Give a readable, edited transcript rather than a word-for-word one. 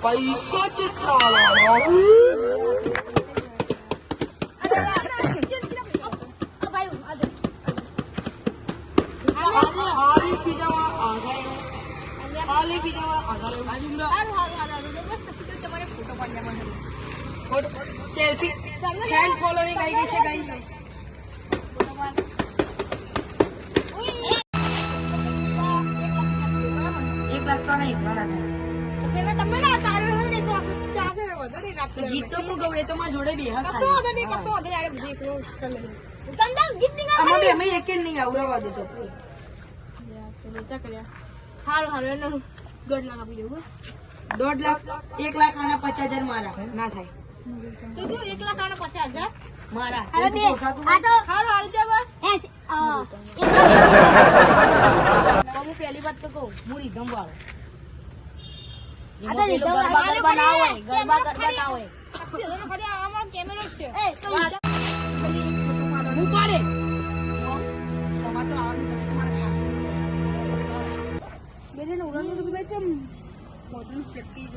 પૈસા કેટલા લાવો હાલી પીજાવા સેલ્ફી ફ્રેન્ડ ફોલોઈંગ આવી ગઈ છે ગાઈસ ગીત તો હું ગઉં એ તો મારા જોડે બે ગીત અમે એક નહીં આવડવા દેતો સારું 1.5 લાખ આપી દેવું 1.5 લાખ 1 લાખ આના 50,000 મારા ના થાય શું 1 લાખ આના 50,000 મારા સારું છે બસ હું પહેલી વાત તો કહું હું રીધમ વાળો કેમેરો છે હું પાડે મોટું ચપકી